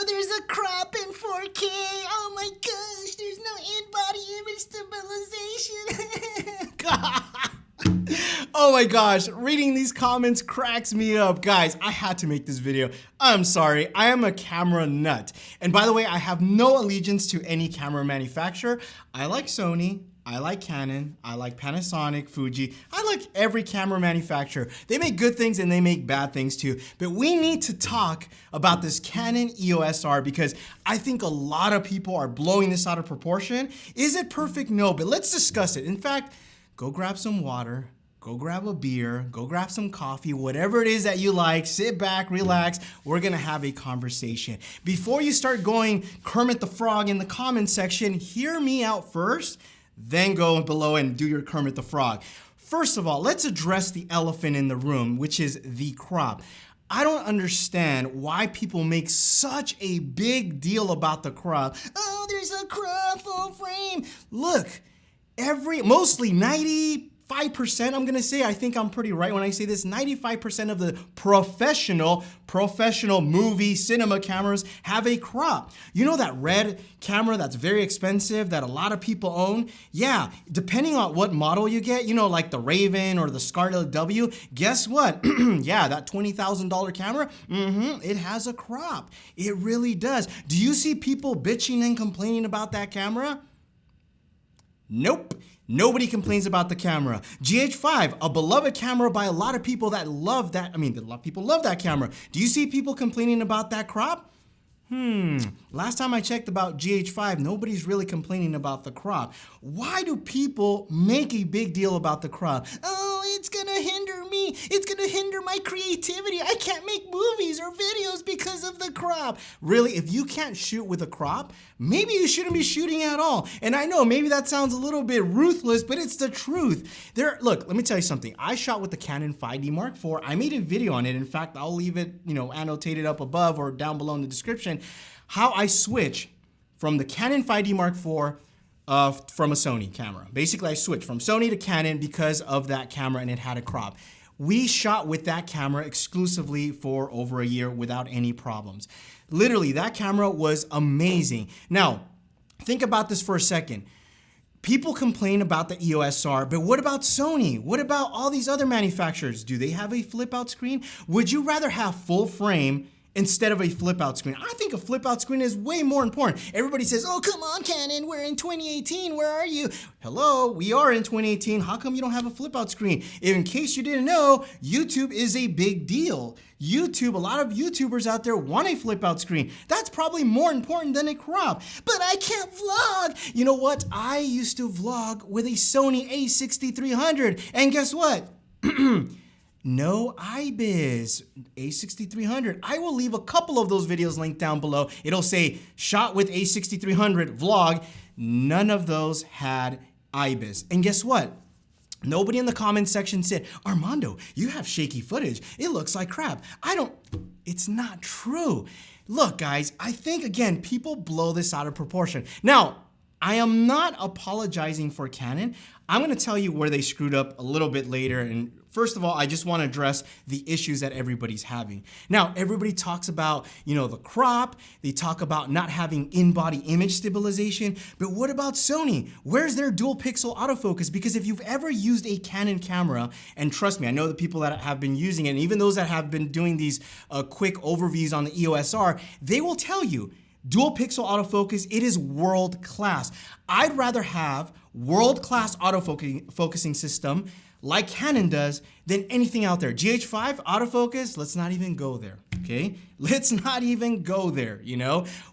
Oh, there's a crop in 4K. Oh my gosh, there's no in-body image stabilization. God. Oh my gosh, reading these comments cracks me up. Guys, I had to make this video. I'm sorry, I am a camera nut. And by the way, I have no allegiance to any camera manufacturer. I like Sony, I like Canon, I like Panasonic, Fuji. I like every camera manufacturer. They make good things and they make bad things too. But we need to talk about this Canon EOS R because I think a lot of people are blowing this out of proportion. Is it perfect? No, but let's discuss it. In fact, go grab some water, go grab a beer, go grab some coffee, whatever it is that you like, sit back, relax, we're gonna have a conversation. Before you start going Kermit the Frog in the comment section, hear me out first, then go below and do your Kermit the Frog. First of all, let's address the elephant in the room, which is the crop. I don't understand why people make such a big deal about the crop. Oh, there's a crop full frame. Look, mostly 95%, I'm gonna say, I think I'm pretty right when I say this, 95% of the professional movie cinema cameras have a crop. You know that red camera that's very expensive that a lot of people own? Yeah, depending on what model you get, you know, like the Raven or the Scarlet W, guess what? Yeah, that $20,000 camera, it has a crop. It really does. Do you see people bitching and complaining about that camera? Nope. Nobody complains about the camera. GH5, a beloved camera by a lot of people that love that. I mean, a lot of people love that camera. Do you see people complaining about that crop? Last time I checked about GH5, nobody's really complaining about the crop. Why do people make a big deal about the crop? Oh, it's gonna hinder me. It's gonna hinder my creativity. I can't make movies or videos because of the crop. Really, if you can't shoot with a crop, maybe you shouldn't be shooting at all. And I know maybe that sounds a little bit ruthless, but it's the truth. Look, let me tell you something. I shot with the Canon 5D Mark IV. I made a video on it. In fact, I'll leave it, annotated up above or down below in the description. How I switch from the Canon 5D Mark IV from a Sony camera. Basically, I switched from Sony to Canon because of that camera and it had a crop. We shot with that camera exclusively for over a year without any problems. Literally, that camera was amazing. Now, think about this for a second. People complain about the EOS R, but what about Sony? What about all these other manufacturers? Do they have a flip out screen? Would you rather have full frame instead of a flip out screen? I think a flip out screen is way more important. Everybody says, oh, come on, Canon, we're in 2018, where are you? Hello, we are in 2018. How come you don't have a flip out screen? In case you didn't know, YouTube is a big deal. A lot of YouTubers out there want a flip out screen. That's probably more important than a crop. But I can't vlog. You know what? I used to vlog with a Sony a6300. And guess what? No IBIS, a6300. I will leave a couple of those videos linked down below. It'll say shot with a6300 vlog. None of those had IBIS. And guess what? Nobody in the comment section said, Armando, you have shaky footage. It looks like crap. It's not true. Look, guys, I think, again, people blow this out of proportion. Now, I am not apologizing for Canon. I'm gonna tell you where they screwed up a little bit later. And first of all, I just wanna address the issues that everybody's having. Now, everybody talks about, the crop. They talk about not having in-body image stabilization. But what about Sony? Where's their dual pixel autofocus? Because if you've ever used a Canon camera, and trust me, I know the people that have been using it, and even those that have been doing these quick overviews on the EOS R, they will tell you, dual pixel autofocus, it is world class. I'd rather have world-class autofocusing system like Canon does than anything out there. GH5 autofocus, let's not even go there, okay? Let's not even go there,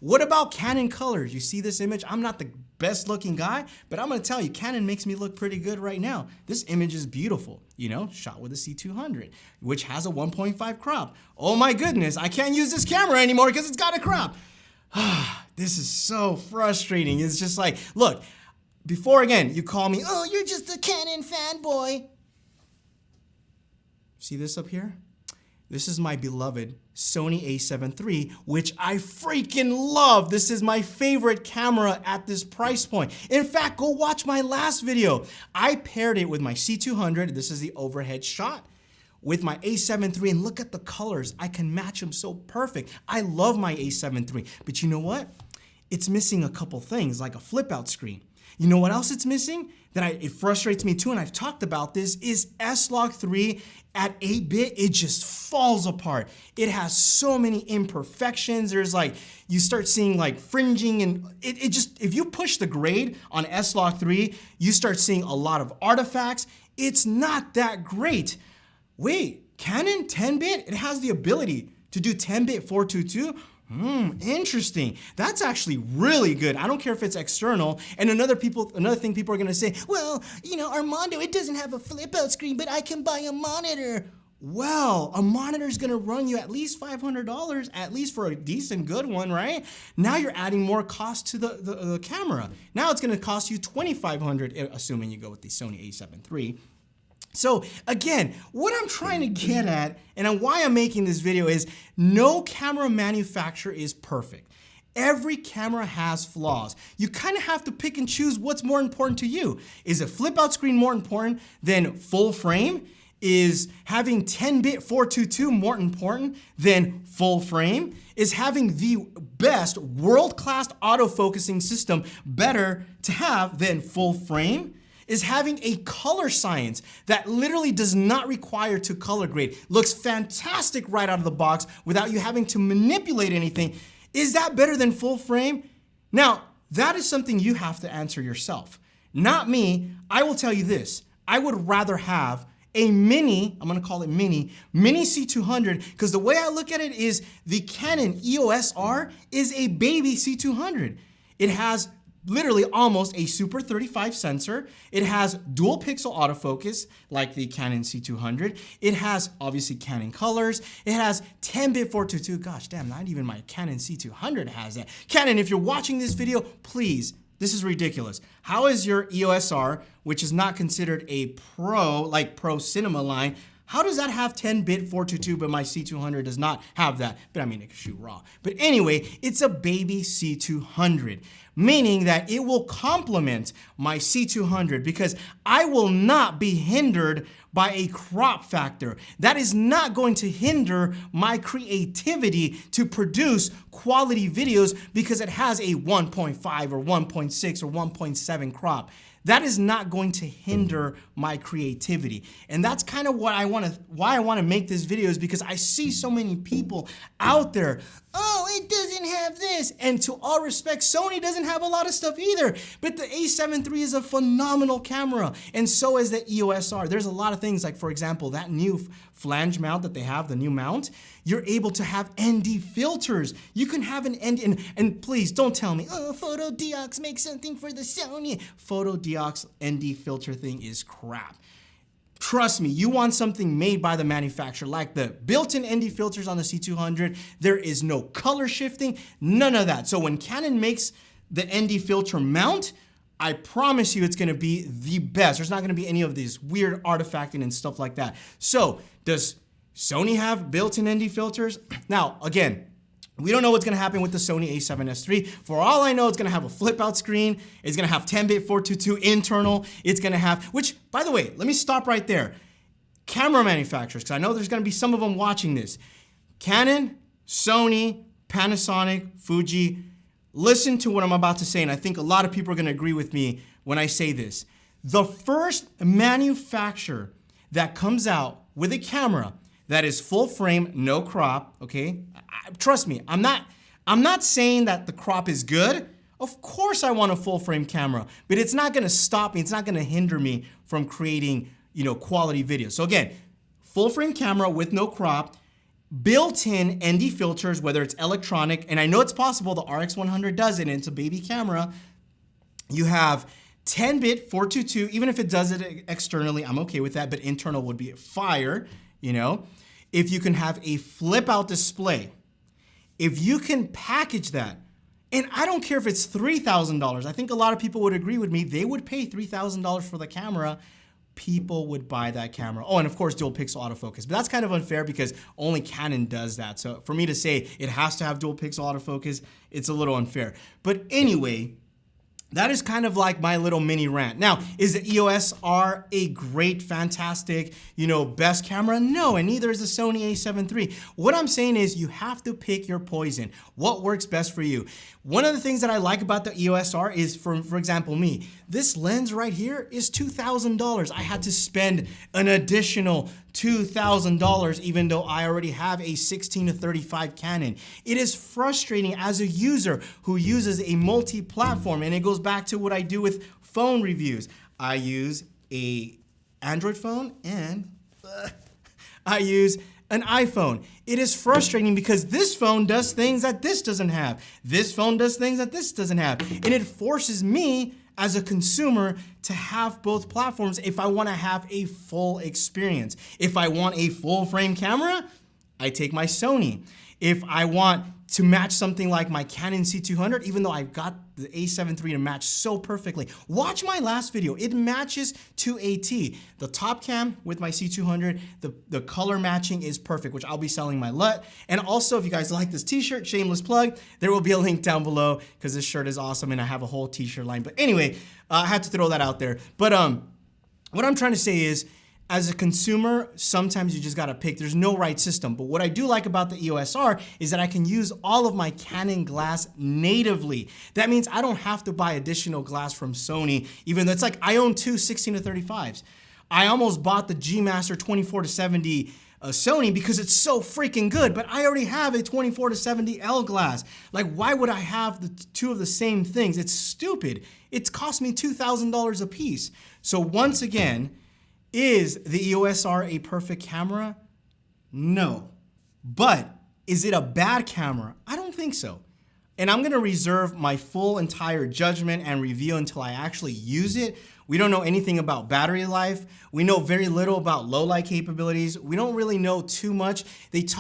What about Canon colors? You see this image? I'm not the best looking guy, but I'm gonna tell you, Canon makes me look pretty good right now. This image is beautiful, shot with a C200, which has a 1.5 crop. Oh my goodness, I can't use this camera anymore because it's got a crop. This is so frustrating. It's just like, look, before again, you call me, oh, you're just a Canon fanboy. See this up here? This is my beloved Sony a7 III, which I freaking love. This is my favorite camera at this price point. In fact, go watch my last video. I paired it with my C200. This is the overhead shot with my A7 III, and look at the colors. I can match them so perfect. I love my A7 III, but you know what? It's missing a couple things, like a flip out screen. You know what else it's missing? It frustrates me too, and I've talked about this, is S-Log3 at 8-bit, it just falls apart. It has so many imperfections. There's like, you start seeing like fringing, and it just, if you push the grade on S-Log3, you start seeing a lot of artifacts. It's not that great. Wait, Canon 10-bit? It has the ability to do 10-bit 422? Interesting. That's actually really good. I don't care if it's external. And another thing people are gonna say, well, you know, Armando, it doesn't have a flip out screen, but I can buy a monitor. Well, a monitor is gonna run you at least $500, at least for a decent good one, right? Now you're adding more cost to the camera. Now it's gonna cost you $2,500, assuming you go with the Sony a7 III. So again, what I'm trying to get at, and why I'm making this video, is no camera manufacturer is perfect. Every camera has flaws. You kind of have to pick and choose what's more important to you. Is a flip out screen more important than full frame? Is having 10-bit 422 more important than full frame? Is having the best world-class autofocusing system better to have than full frame? Is having a color science that literally does not require to color grade, looks fantastic right out of the box without you having to manipulate anything, is that better than full frame? Now, that is something you have to answer yourself. Not me. I will tell you this. I would rather have a mini, I'm gonna call it mini C200, because the way I look at it is the Canon EOS R is a baby C200. It has literally almost a Super 35 sensor. It has dual pixel autofocus like the Canon C200. It has obviously Canon colors. It has 10-bit 422. Gosh damn, not even my Canon C200 has that. Canon, if you're watching this video, please, this is ridiculous. How is your EOS R, which is not considered a pro, like pro cinema line, how does that have 10-bit 422, but my C200 does not have that? But I mean, it can shoot RAW. But anyway, it's a baby C200, meaning that it will complement my C200 because I will not be hindered by a crop factor. That is not going to hinder my creativity to produce quality videos because it has a 1.5 or 1.6 or 1.7 crop. That is not going to hinder my creativity. And that's kind of why I want to make this video, is because I see so many people out there, oh, it doesn't have this. And to all respect, Sony doesn't have a lot of stuff either. But the a7 III is a phenomenal camera. And so is the EOS R. There's a lot of things, like for example, that new flange mount that they have, the new mount, you're able to have ND filters. You can have an ND, and please don't tell me, oh, Photo Deox makes something for the Sony. Photo Deox ND filter thing is crap. Trust me, you want something made by the manufacturer, like the built-in ND filters on the C200. There is no color shifting, none of that. So when Canon makes the ND filter mount, I promise you it's gonna be the best. There's not gonna be any of these weird artifacting and stuff like that. So does Sony have built-in ND filters? Now, again, we don't know what's gonna happen with the Sony a7S III. For all I know, it's gonna have a flip out screen. It's gonna have 10-bit 422 internal. It's gonna have, which, by the way, let me stop right there. Camera manufacturers, because I know there's gonna be some of them watching this. Canon, Sony, Panasonic, Fuji, listen to what I'm about to say, and I think a lot of people are gonna agree with me when I say this. The first manufacturer that comes out with a camera that is full frame, no crop, okay? Trust me, I'm not saying that the crop is good. Of course I want a full frame camera, but it's not gonna stop me, it's not gonna hinder me from creating, you know, quality videos. So again, full frame camera with no crop, built-in ND filters, whether it's electronic, and I know it's possible, the RX100 does it, and it's a baby camera. You have 10-bit 422, even if it does it externally, I'm okay with that, but internal would be fire, you know? If you can have a flip out display, if you can package that, and I don't care if it's $3,000, I think a lot of people would agree with me, they would pay $3,000 for the camera, people would buy that camera. Oh, and of course, dual pixel autofocus, but that's kind of unfair because only Canon does that. So for me to say it has to have dual pixel autofocus, it's a little unfair. But anyway, that is kind of like my little mini rant. Now, is the EOS R a great, fantastic, best camera? No, and neither is the Sony a7 III. What I'm saying is you have to pick your poison. What works best for you? One of the things that I like about the EOS R is, for example, me, this lens right here is $2,000. I had to spend an additional $2,000 even though I already have a 16-35 Canon. It is frustrating as a user who uses a multi-platform, and it goes back to what I do with phone reviews. I use a Android phone and I use an iPhone. It is frustrating because this phone does things that this doesn't have. This phone does things that this doesn't have. And it forces me as a consumer to have both platforms if I want to have a full experience. If I want a full frame camera, I take my Sony. If I want to match something like my Canon C200, even though I've got the a7 III to match so perfectly. Watch my last video, it matches to a T. The top cam with my C200, the color matching is perfect, which I'll be selling my LUT. And also, if you guys like this t-shirt, shameless plug, there will be a link down below because this shirt is awesome and I have a whole t-shirt line. But anyway, I had to throw that out there. But what I'm trying to say is, as a consumer, sometimes you just gotta pick. There's no right system. But what I do like about the EOS R is that I can use all of my Canon glass natively. That means I don't have to buy additional glass from Sony, even though it's like I own two 16-35s. I almost bought the G Master 24-70 Sony because it's so freaking good, but I already have a 24-70 L glass. Like, why would I have the two of the same things? It's stupid. It's cost me $2,000 a piece. So once again, is the EOS R a perfect camera? No. But is it a bad camera? I don't think so. And I'm gonna reserve my full entire judgment and review until I actually use it. We don't know anything about battery life. We know very little about low light capabilities. We don't really know too much. It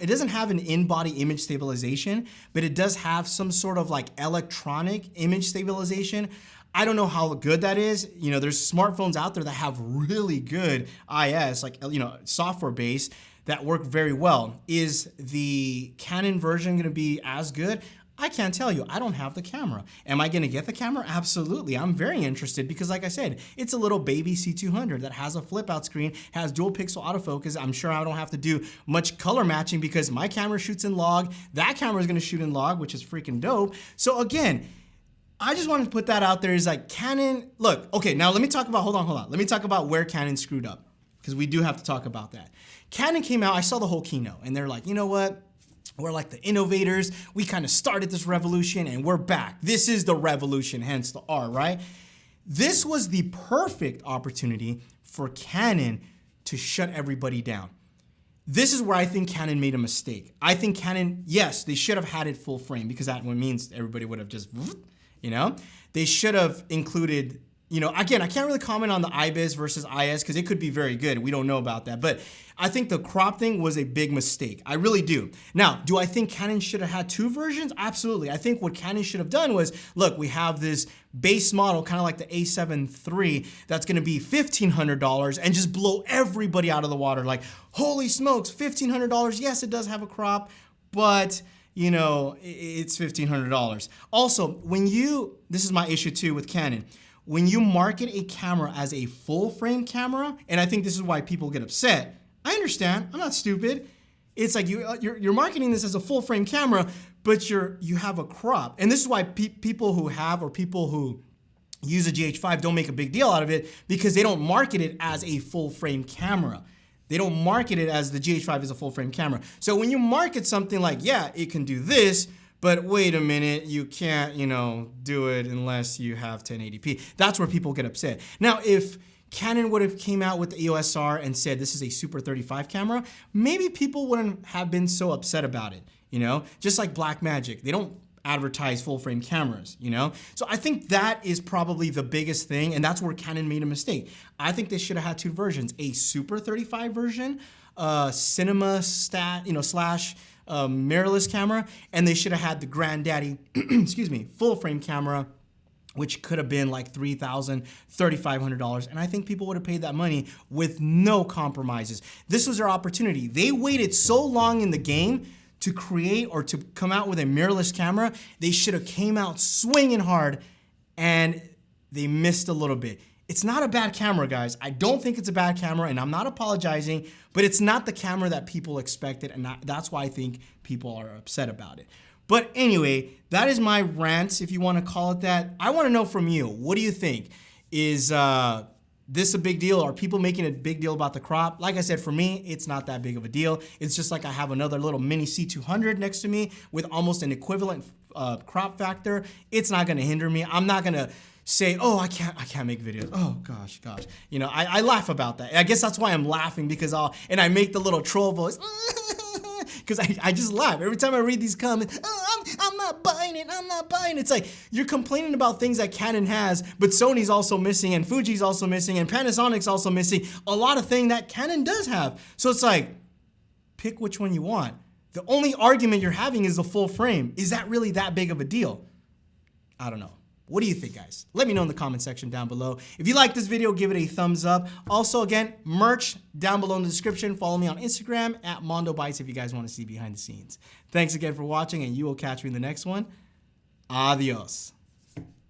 doesn't have an in-body image stabilization, but it does have some sort of like electronic image stabilization. I don't know how good that is. There's smartphones out there that have really good IS, like, software base that work very well. Is the Canon version gonna be as good? I can't tell you. I don't have the camera. Am I gonna get the camera? Absolutely. I'm very interested because, like I said, it's a little baby C200 that has a flip out screen, has dual pixel autofocus. I'm sure I don't have to do much color matching because my camera shoots in log. That camera is gonna shoot in log, which is freaking dope. So again, I just wanted to put that out there is like Canon, look, okay, now let me talk about, hold on. Let me talk about where Canon screwed up because we do have to talk about that. Canon came out, I saw the whole keynote and they're like, you know what? We're like the innovators. We kind of started this revolution and we're back. This is the revolution, hence the R, right? This was the perfect opportunity for Canon to shut everybody down. This is where I think Canon made a mistake. I think Canon, yes, they should have had it full frame because that means everybody would have just, they should have included, again, I can't really comment on the IBIS versus IS because it could be very good. We don't know about that. But I think the crop thing was a big mistake. I really do. Now, do I think Canon should have had two versions? Absolutely. I think what Canon should have done was, look, we have this base model, kind of like the a7 III, that's going to be $1,500 and just blow everybody out of the water. Like, holy smokes, $1,500. Yes, it does have a crop, but it's $1,500. Also, this is my issue too with Canon, when you market a camera as a full frame camera, and I think this is why people get upset, I understand, I'm not stupid. It's like you're marketing this as a full frame camera, but you have a crop. And this is why people who use a GH5 don't make a big deal out of it because they don't market it as a full frame camera. They don't market it as the GH5 is a full frame camera. So when you market something like, yeah, it can do this, but wait a minute, you can't, do it unless you have 1080p. That's where people get upset. Now, if Canon would have came out with the EOS R and said this is a Super 35 camera, maybe people wouldn't have been so upset about it, Just like Blackmagic, they don't advertise full frame cameras, So I think that is probably the biggest thing, and that's where Canon made a mistake. I think they should have had two versions, a Super 35 version, cinema stat, slash mirrorless camera, and they should have had the granddaddy, full frame camera, which could have been like $3,000, $3,500. And I think people would have paid that money with no compromises. This was their opportunity. They waited so long in the game to create or to come out with a mirrorless camera. They should have came out swinging hard and they missed a little bit. It's not a bad camera, guys. I don't think it's a bad camera, and I'm not apologizing, but it's not the camera that people expected, and that's why I think people are upset about it. But anyway, that is my rant, if you want to call it that. I want to know from you, what do you think? Is this a big deal? Are people making a big deal about the crop? Like I said, for me, it's not that big of a deal. It's just like I have another little mini C200 next to me with almost an equivalent crop factor. It's not going to hinder me. I'm not going to say, oh, I can't make videos. Oh, gosh. You know, I laugh about that. I guess that's why I'm laughing, because and I make the little troll voice, because I just laugh. Every time I read these comments, oh, I'm not buying it. I'm not buying it. It's like, you're complaining about things that Canon has, but Sony's also missing, and Fuji's also missing, and Panasonic's also missing. A lot of things that Canon does have. So it's like, pick which one you want. The only argument you're having is the full frame. Is that really that big of a deal? I don't know. What do you think, guys? Let me know in the comment section down below. If you like this video, give it a thumbs up. Also, again, merch down below in the description. Follow me on Instagram at MondoBytes if you guys want to see behind the scenes. Thanks again for watching, and you will catch me in the next one. Adios.